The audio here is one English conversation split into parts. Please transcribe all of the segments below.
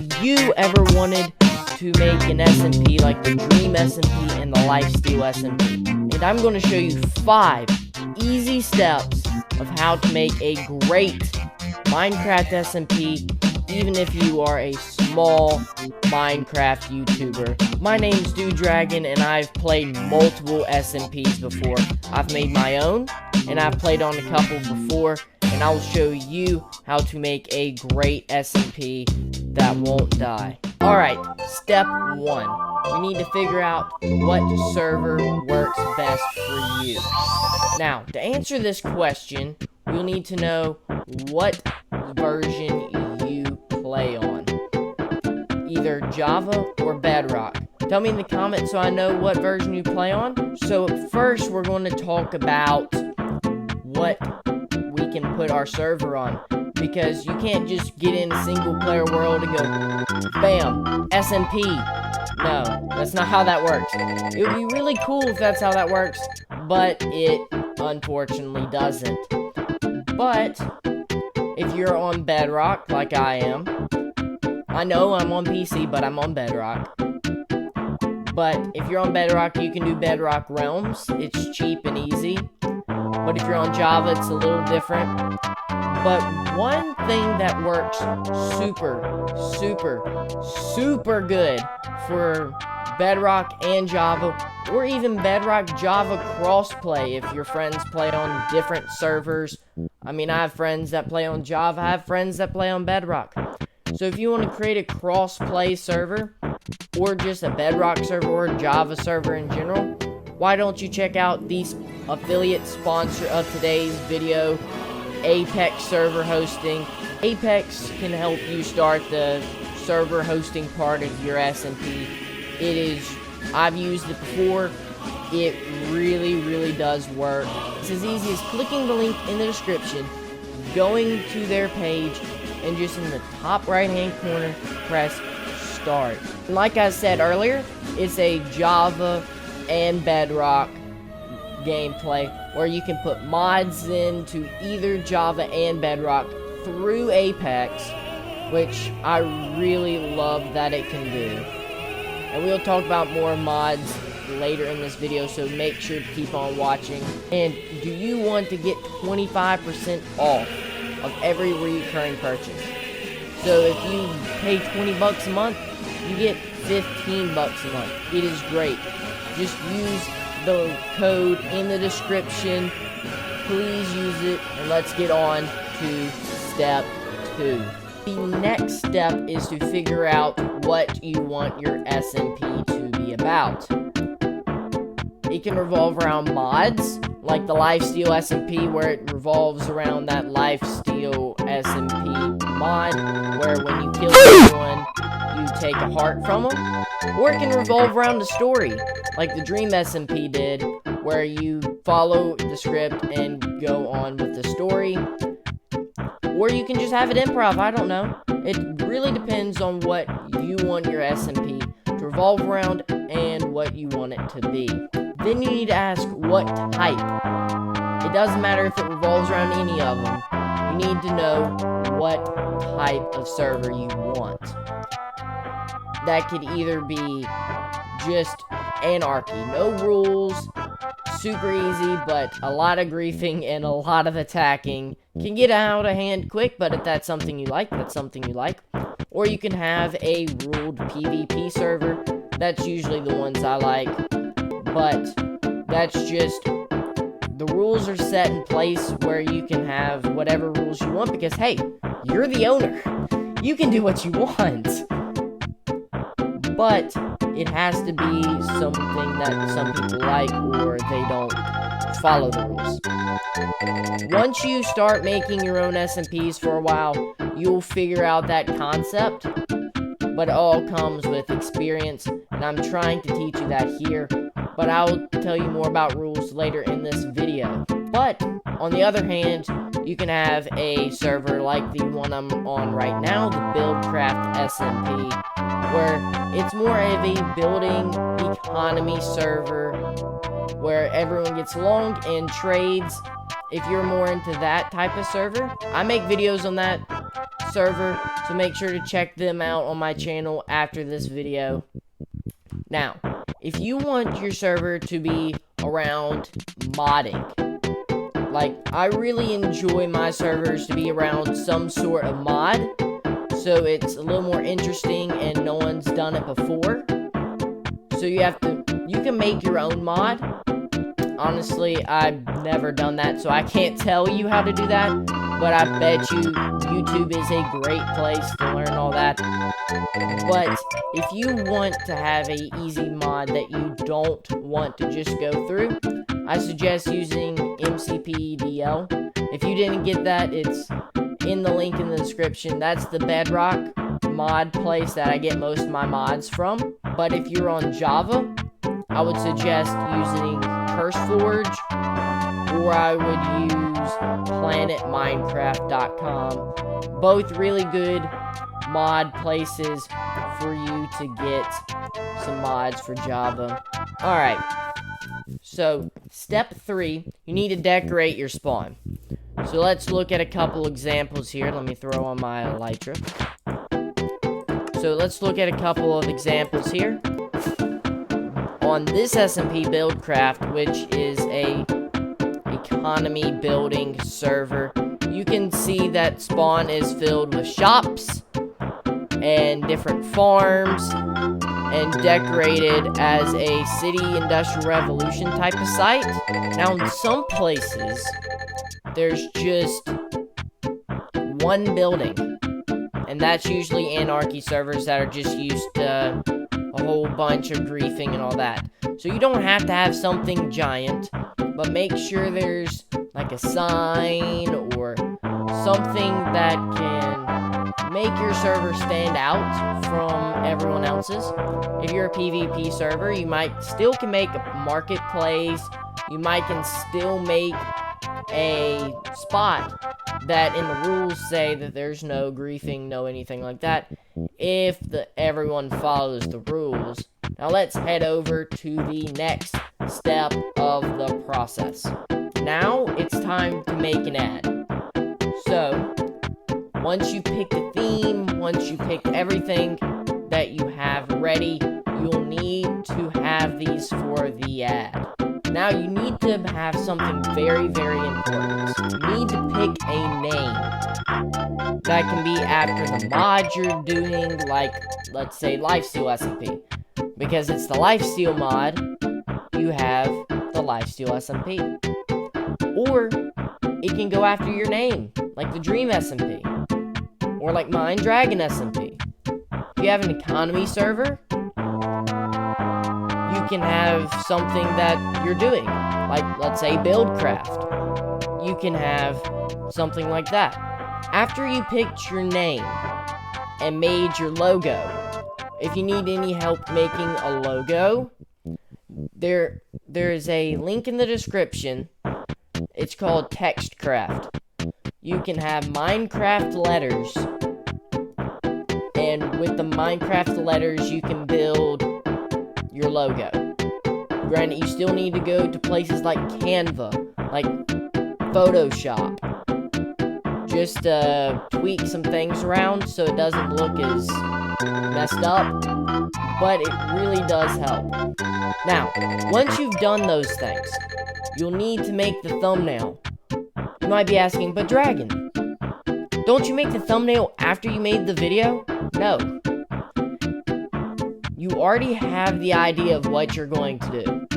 If you ever wanted to make an SMP like the Dream SMP and the Lifesteal SMP, and I'm going to show you 5 easy steps of how to make a great Minecraft SMP, even if you are a small Minecraft YouTuber. My name's Dragon, and I've played multiple SMPs before. I've made my own, and I've played on a couple before, and I'll show you how to make a great SMP that won't die. Alright, step 1. We need to figure out what server works best for you. Now, to answer this question, we'll need to know what version you play on. Either Java or Bedrock. Tell me in the comments so I know what version you play on. So first, we're going to talk about what we can put our server on, because you can't just get in a single player world and go bam, SMP. No, that's not how that works. It would be really cool if that's how that works, but it unfortunately doesn't. But if you're on Bedrock like I am, I know I'm on PC, but I'm on Bedrock. But if you're on Bedrock, you can do Bedrock Realms. It's cheap and easy. But if you're on Java, it's a little different. But one thing that works super good for Bedrock and Java, or even Bedrock Java crossplay if your friends play on different servers. I mean, I have friends that play on Java, I have friends that play on Bedrock. So if you want to create a cross-play server, or just a Bedrock server, or a Java server in general, why don't you check out the affiliate sponsor of today's video, Apex Server Hosting. Apex can help you start the server hosting part of your SMP. I've used it before. It really does work. It's as easy as clicking the link in the description, going to their page, and just in the top right hand corner, press start. Like I said earlier, it's a Java and Bedrock gameplay where you can put mods into either Java and Bedrock through Apex, which I really love that it can do. And we'll talk about more mods later in this video, so make sure to keep on watching. And do you want to get 25% off of every recurring purchase? So if you pay 20 bucks a month, you get 15 bucks a month. It is great. Just use the code in the description. Please use it, and let's get on to step 2. The next step is to figure out what you want your SMP to be about. It can revolve around mods, like the Lifesteal SMP, where it revolves around that Lifesteal SMP mod, where when you kill someone, you take a heart from them. Or it can revolve around the story, like the Dream SMP did, where you follow the script and go on with the story. Or you can just have it improv, I don't know. It really depends on what you want your SMP to revolve around and what you want it to be. Then you need to ask what type. It doesn't matter if it revolves around any of them. You need to know what type of server you want. That could either be just anarchy, no rules, super easy, but a lot of griefing and a lot of attacking. Can get out of hand quick, but if that's something you like, that's something you like. Or you can have a ruled PvP server. That's usually the ones I like. But that's just, the rules are set in place where you can have whatever rules you want, because hey, you're the owner. You can do what you want. But it has to be something that some people like, or they don't follow the rules. Once you start making your own SMPs for a while, you'll figure out that concept, but it all comes with experience, and I'm trying to teach you that here, but I'll tell you more about rules later in this video. But on the other hand, you can have a server like the one I'm on right now, the Buildcraft SMP, where it's more of a building economy server where everyone gets along and trades. If you're more into that type of server, I make videos on that, server, so make sure to check them out on my channel after this video. Now, if you want your server to be around modding, like, I really enjoy my servers to be around some sort of mod, so it's a little more interesting and no one's done it before. So you can make your own mod. Honestly, I've never done that, so I can't tell you how to do that, but I bet you YouTube is a great place to learn all that. But if you want to have a easy mod that you don't want to just go through, I suggest using MCPEDL. If you didn't get that, it's in the link in the description. That's the Bedrock mod place that I get most of my mods from. But if you're on Java, I would suggest using CurseForge, or I would use planetminecraft.com. Both really good mod places for you to get some mods for Java. Alright, so step 3, you need to decorate your spawn. So let's look at a couple examples here. Let me throw on my elytra. So let's look at a couple of examples here. On this SMP Buildcraft, which is a economy building server, you can see that spawn is filled with shops and different farms and decorated as a city industrial revolution type of site. Now in some places there's just one building, and that's usually anarchy servers that are just used to a whole bunch of griefing and all that. So you don't have to have something giant, but make sure there's like a sign or something that can make your server stand out from everyone else's. If you're a PvP server, you might still can make a marketplace. You might can still make a spot that in the rules say that there's no griefing, no anything like that, if everyone follows the rules. Now let's head over to the next step of the process. Now it's time to make an ad. So once you pick the theme, once you pick everything that you have ready, you'll need to have these for the ad. Now you need to have something very, very important. You need to pick a name that can be after the mod you're doing, like, let's say, Lifesteal SMP. Because it's the Lifesteal mod, you have the Lifesteal SMP. Or, it can go after your name, like the Dream SMP. Or like mine, Dragon SMP. If you have an economy server, you can have something that you're doing, like, let's say, Buildcraft. You can have something like that. After you picked your name and made your logo, if you need any help making a logo, there is a link in the description. It's called Textcraft. You can have Minecraft letters, and with the Minecraft letters, you can build your logo. Granted, you still need to go to places like Canva, like Photoshop, just to tweak some things around so it doesn't look as messed up, but it really does help. Now, once you've done those things, you'll need to make the thumbnail. You might be asking, but Dragon, don't you make the thumbnail after you made the video? No. You already have the idea of what you're going to do.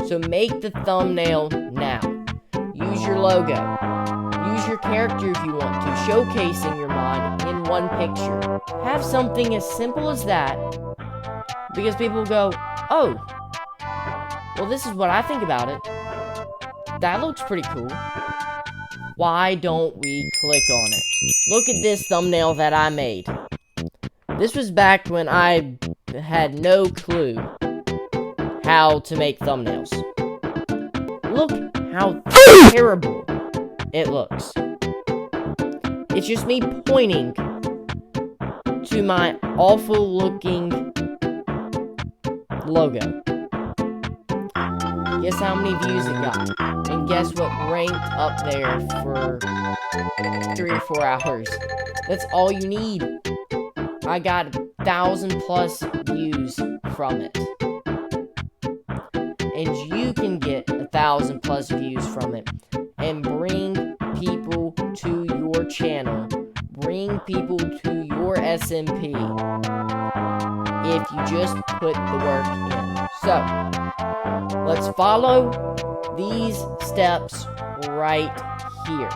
So make the thumbnail now. Use your logo. Use your character if you want to, showcasing your mod in one picture. Have something as simple as that, because people go, oh, well, this is what I think about it. That looks pretty cool. Why don't we click on it? Look at this thumbnail that I made. This was back when I had no clue how to make thumbnails. Look how terrible it looks. It's just me pointing to my awful looking logo. Guess how many views it got? And guess what ranked up there for 3 or 4 hours? That's all you need. I got 1,000+ views from it. And you can get 1,000+ views from it. And bring people to your channel. Bring people to your SMP. If you just put the work in. So, let's follow these steps right here.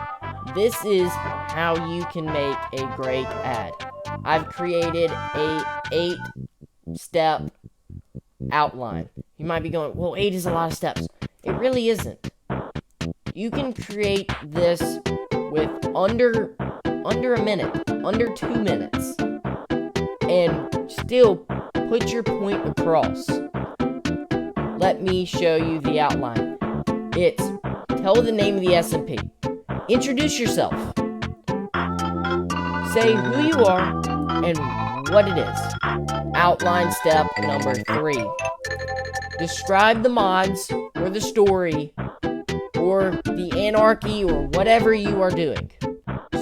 This is how you can make a great ad. I've created a 8-step outline. You might be going, well, 8 is a lot of steps. It really isn't. You can create this with under a minute, under 2 minutes, and still put your point across. Let me show you the outline. It's tell the name of the SMP. Introduce yourself. Say who you are and what it is. Outline step number 3. Describe the mods or the story or the anarchy or whatever you are doing.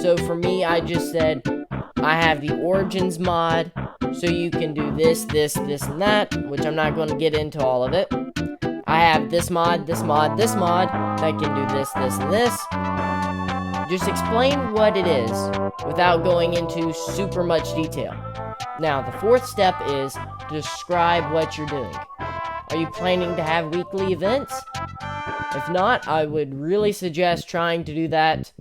So for me, I just said I have the origins mod, so you can do this, this, this, and that, which I'm not going to get into all of it. I have this mod, this mod, this mod, that can do this, this, and this. Just explain what it is without going into super much detail. Now, the 4th step is describe what you're doing. Are you planning to have weekly events? If not, I would really suggest trying to do that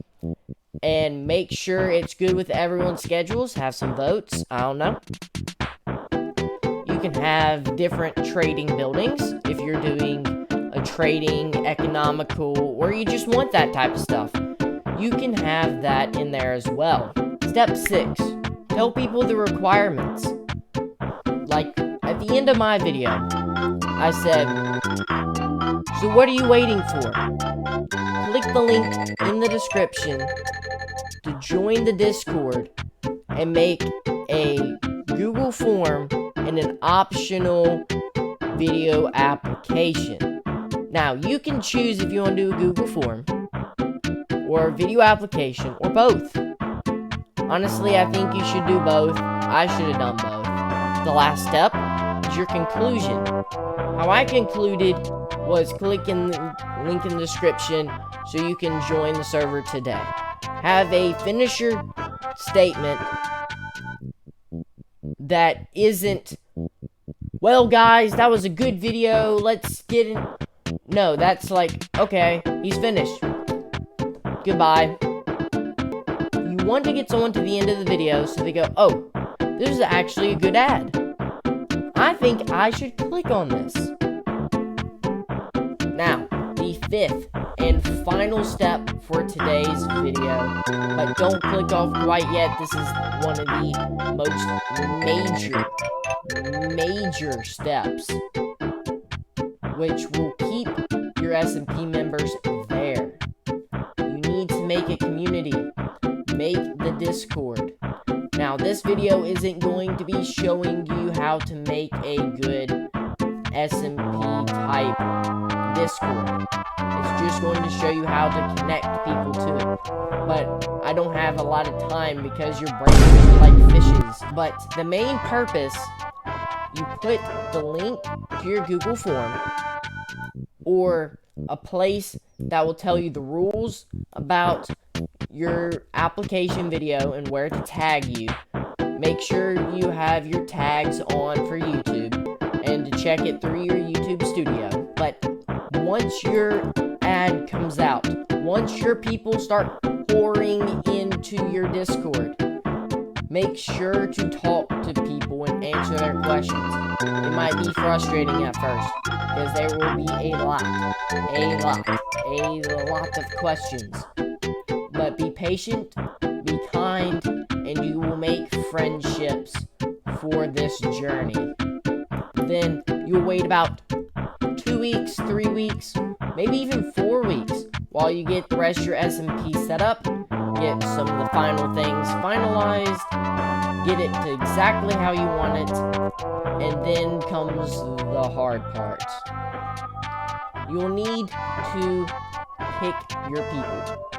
and make sure it's good with everyone's schedules. Have some votes. I don't know. You can have different trading buildings if you're doing a trading, economical, or you just want that type of stuff. You can have that in there as well. Step 6. Tell people the requirements. Like, at the end of my video, I said, so what are you waiting for? Click the link in the description to join the Discord and make a Google form and an optional video application. Now, you can choose if you want to do a Google form or a video application or both. Honestly, I think you should do both. I should have done both. The last step is your conclusion. How I concluded was clicking the link in the description so you can join the server today. Have a finisher statement that isn't, well guys, that was a good video, let's get in. No, that's like, okay, he's finished. Goodbye. You want to get someone to the end of the video so they go, oh, this is actually a good ad. I think I should click on this. Now, the 5th and final step for today's video, but don't click off quite yet. This is one of the most major steps, which will keep your SMP members there. You need to make a community. Make the Discord. Now, this video isn't going to be showing you how to make a good SMP type Discord. It's just going to show you how to connect people to it. But I don't have a lot of time because your brains are like fishes. But the main purpose, you put the link to your Google form or a place that will tell you the rules about your application video and where to tag you. Make sure you have your tags on for YouTube and to check it through your YouTube studio. But once your ad comes out, once your people start pouring into your Discord, make sure to talk to people and answer their questions. It might be frustrating at first because there will be a lot of questions. But be patient, be kind, and you will make friendships for this journey. Then you'll wait about 2 weeks, 3 weeks, maybe even 4 weeks while you get the rest of your SMP set up, get some of the final things finalized, get it to exactly how you want it, and then comes the hard part. you'll need to pick your people.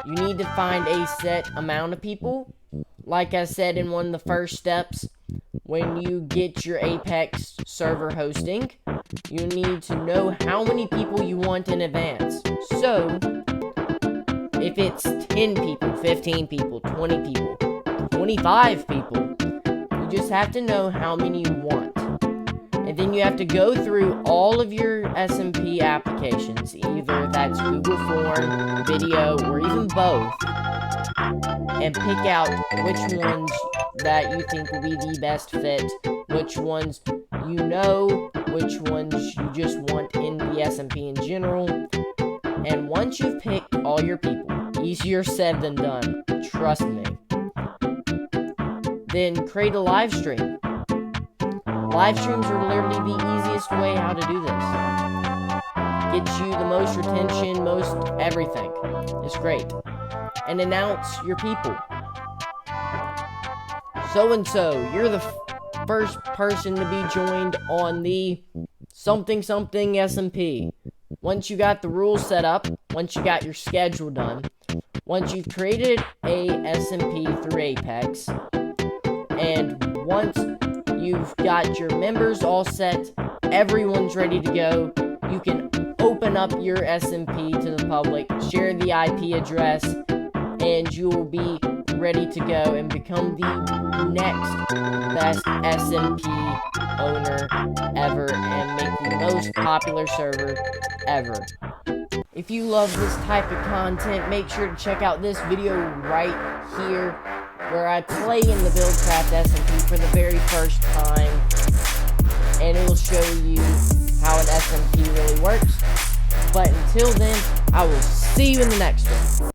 You need to find a set amount of people. Like I said in one of the first steps, when you get your Apex server hosting, you need to know how many people you want in advance. So, if it's 10 people, 15 people, 20 people, 25 people, you just have to know how many you want. And then you have to go through all of your SMP applications, either that's Google Form, video, or even both, and pick out which ones that you think will be the best fit, which ones you know, which ones you just want in the SMP in general. And once you've picked all your people, easier said than done, trust me, then create a live stream. Live streams are literally the easiest way how to do this. Gets you the most retention, most everything. It's great. And announce your people. So-and-so, you're the first person to be joined on the something SMP. Once you got the rules set up, once you got your schedule done, once you've created a SMP through Apex, and once you've got your members all set, everyone's ready to go, you can open up your SMP to the public, share the IP address, and you will be ready to go and become the next best SMP owner ever and make the most popular server ever. If you love this type of content, make sure to check out this video right here, where I play in the Buildcraft SMP for the very first time, and it will show you how an SMP really works. But until then, I will see you in the next one.